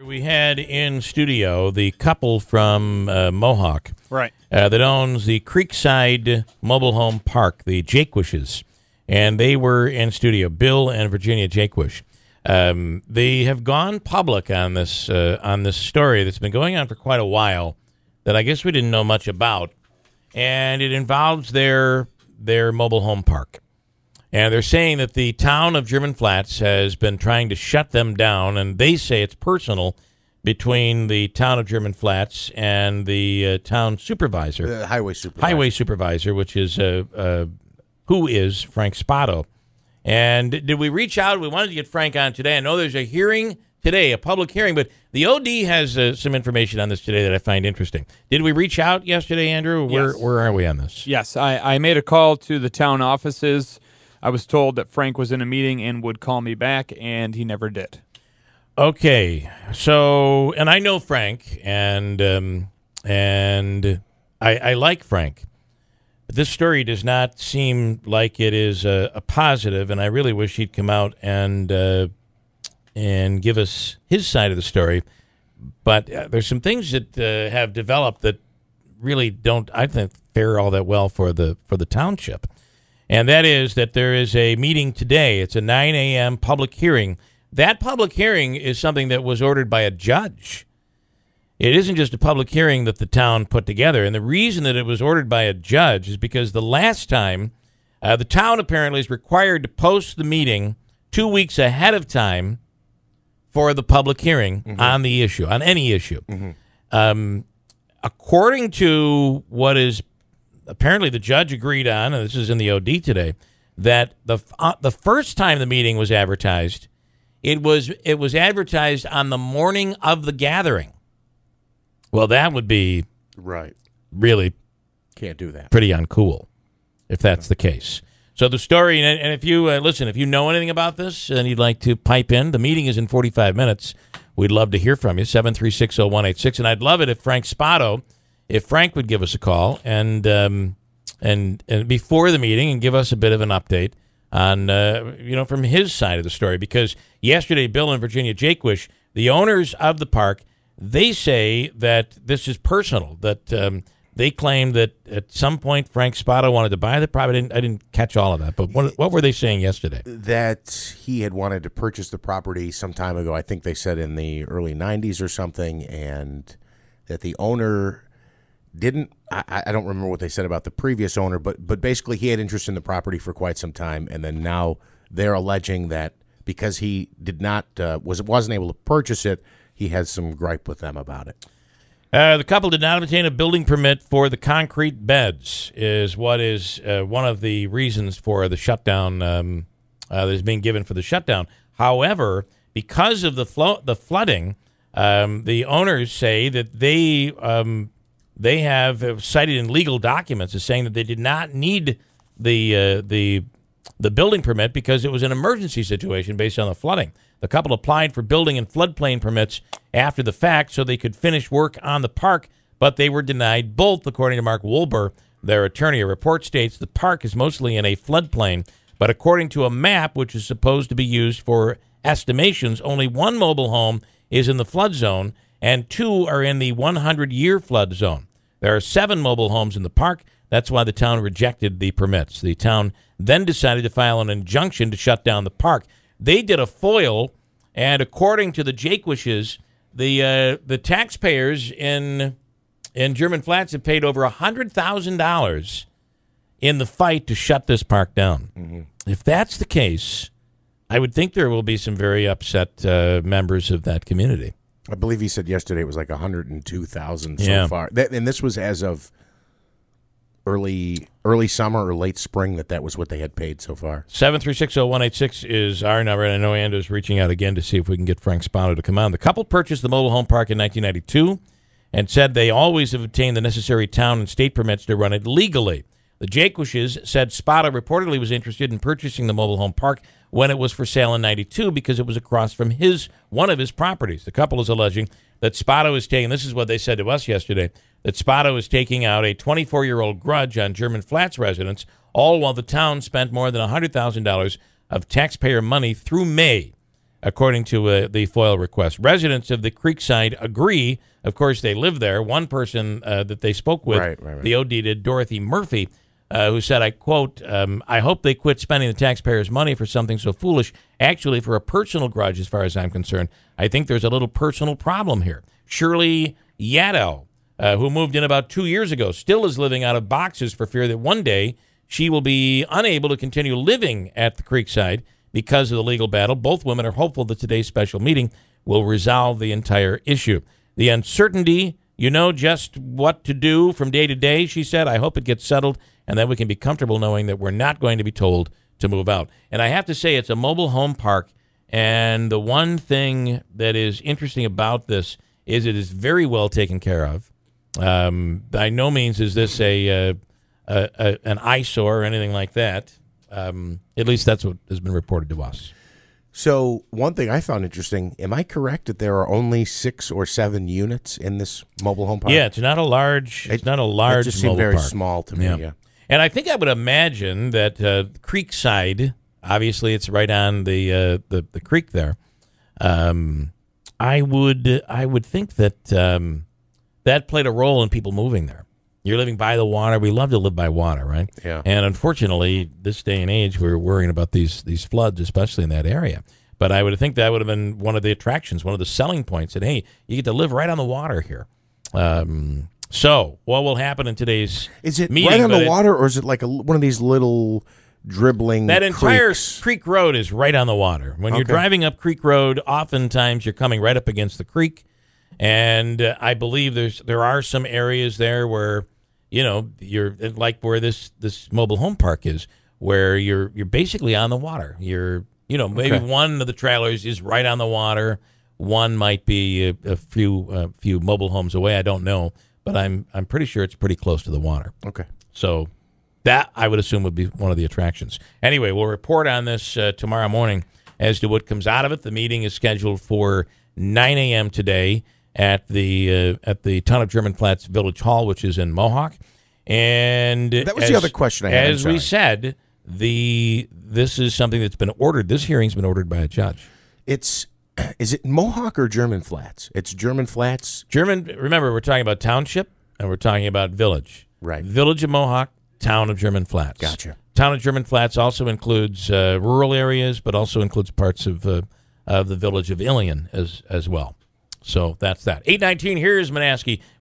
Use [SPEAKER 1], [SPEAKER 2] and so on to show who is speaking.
[SPEAKER 1] We had in studio the couple from Mohawk,
[SPEAKER 2] right,
[SPEAKER 1] that owns the Creekside Mobile Home Park, the Jakewishes, and they were in studio. Bill and Virginia Jakewish. They have gone public on this story that's been going on for quite a while that I guess we didn't know much about, and it involves their mobile home park. And they're saying that the town of German Flats has been trying to shut them down, and they say it's personal between the town of German Flats and the town supervisor.
[SPEAKER 3] The highway supervisor.
[SPEAKER 1] Highway supervisor, which is, who is Frank Spotto. And did we reach out? We wanted to get Frank on today. I know there's a hearing today, a public hearing, but the OD has some information on this today that I find interesting. Did we reach out yesterday, Andrew?
[SPEAKER 2] Yes.
[SPEAKER 1] Where are we on this?
[SPEAKER 2] Yes, I made a call to the town offices. I was told that Frank was in a meeting and would call me back, and he never did.
[SPEAKER 1] Okay, so, and I know Frank, and I like Frank, but this story does not seem like it is a positive, and I really wish he'd come out and give us his side of the story. But there's some things that have developed that really don't, I think, fare all that well for the township. And that is that there is a meeting today. It's a 9 a.m. public hearing. That public hearing is something that was ordered by a judge. It isn't just a public hearing that the town put together. And the reason that it was ordered by a judge is because the last time, the town apparently is required to post the meeting 2 weeks ahead of time for the public hearing on the issue, on any issue. According to what is apparently the judge agreed on, and this is in the OD today, that the first time the meeting was advertised, it was advertised on the morning of the gathering. Well, that would be really
[SPEAKER 3] can't do that.
[SPEAKER 1] Pretty uncool if that's the case. So the story, and if you listen, if you know anything about this and you'd like to pipe in, the meeting is in 45 minutes. We'd love to hear from you, 736-0186, and I'd love it if Frank Spotto. If Frank would give us a call and before the meeting and give us a bit of an update on from his side of the story, because yesterday Bill and Virginia Jakewish, the owners of the park, they say that this is personal. That they claim that at some point Frank Spotto wanted to buy the property. I didn't catch all of that, but what were they saying yesterday?
[SPEAKER 3] That he had wanted to purchase the property some time ago. I think they said in the early '90s or something, and that the owner didn't. I don't remember what they said about the previous owner, but basically he had interest in the property for quite some time, and then now they're alleging that because he did not wasn't able to purchase it, he has some gripe with them about it.
[SPEAKER 1] The couple did not obtain a building permit for the concrete beds, is what is one of the reasons for the shutdown that is being given for the shutdown. However, because of the flooding, the owners say that they have cited in legal documents as saying that they did not need the building permit because it was an emergency situation based on the flooding. The couple applied for building and floodplain permits after the fact so they could finish work on the park, but they were denied both, according to Mark Wolber, their attorney. A report states the park is mostly in a floodplain, but according to a map, which is supposed to be used for estimations, only one mobile home is in the flood zone and 2 are in the 100-year flood zone. There are 7 mobile homes in the park. That's why the town rejected the permits. The town then decided to file an injunction to shut down the park. They did a FOIL, and according to the Jakewishes, the taxpayers in German Flats have paid over $100,000 in the fight to shut this park down. If that's the case, I would think there will be some very upset members of that community.
[SPEAKER 3] I believe he said yesterday it was like 102,000 so far. And this was as of early summer or late spring that was what they had paid so far.
[SPEAKER 1] 736-0186 is our number, and I know Andrew's reaching out again to see if we can get Frank Spotto to come on. The couple purchased the mobile home park in 1992 and said they always have obtained the necessary town and state permits to run it legally. The Jakewishes said Spotto reportedly was interested in purchasing the mobile home park when it was for sale in '92 because it was across from one of his properties. The couple is alleging that Spotto is taking, this is what they said to us yesterday, that Spotto is taking out a 24-year-old grudge on German Flats residents, all while the town spent more than $100,000 of taxpayer money through May according to the FOIL request. Residents of the Creekside agree. Of course, they live there. One person that they spoke with,
[SPEAKER 3] Right.
[SPEAKER 1] the OD did, Dorothy Murphy, who said, I quote, I hope they quit spending the taxpayers' money for something so foolish. Actually, for a personal grudge, as far as I'm concerned, I think there's a little personal problem here. Shirley Yaddo, who moved in about 2 years ago, still is living out of boxes for fear that one day she will be unable to continue living at the Creekside because of the legal battle. Both women are hopeful that today's special meeting will resolve the entire issue. The uncertainty, you know just what to do from day to day, she said. I hope it gets settled and that we can be comfortable knowing that we're not going to be told to move out. And I have to say, it's a mobile home park, and the one thing that is interesting about this is it is very well taken care of. By no means is this an eyesore or anything like that. At least that's what has been reported to us.
[SPEAKER 3] So one thing I found interesting, am I correct that there are only 6 or 7 units in this mobile home park?
[SPEAKER 1] Yeah, it's not a large. It's not a large.
[SPEAKER 3] It just
[SPEAKER 1] mobile
[SPEAKER 3] seemed very
[SPEAKER 1] park.
[SPEAKER 3] small to me. Yeah.
[SPEAKER 1] And I think I would imagine that Creekside, obviously, it's right on the creek there. I would think that that played a role in people moving there. You're living by the water. We love to live by water, right?
[SPEAKER 3] Yeah.
[SPEAKER 1] And unfortunately, this day and age, we're worrying about these floods, especially in that area. But I would think that would have been one of the attractions, one of the selling points. That, hey, you get to live right on the water here. So what will happen in today's
[SPEAKER 3] Is it
[SPEAKER 1] meeting?
[SPEAKER 3] right on the water, or is it like one of these little dribbling
[SPEAKER 1] That entire
[SPEAKER 3] creeks?
[SPEAKER 1] Creek Road is right on the water. When you're driving up Creek Road, oftentimes you're coming right up against the creek. And I believe there are some areas there where, you know, you're like where this mobile home park is, where you're basically on the water. Maybe one of the trailers is right on the water. One might be a few mobile homes away. I don't know, but I'm pretty sure it's pretty close to the water.
[SPEAKER 3] Okay.
[SPEAKER 1] So that, I would assume, would be one of the attractions. Anyway, we'll report on this tomorrow morning as to what comes out of it. The meeting is scheduled for 9 a.m. today at the Town of German Flats Village Hall, which is in Mohawk. And
[SPEAKER 3] that was the other question I had.
[SPEAKER 1] As we said, this is something that's been ordered. This hearing's been ordered by a judge.
[SPEAKER 3] Is it Mohawk or German Flats? It's German Flats.
[SPEAKER 1] Remember, we're talking about township and we're talking about village.
[SPEAKER 3] Right.
[SPEAKER 1] Village of Mohawk, Town of German Flats.
[SPEAKER 3] Gotcha.
[SPEAKER 1] Town of German Flats also includes rural areas, but also includes parts of the village of Ilion as well. So that's that. 8:19, here's Manaski.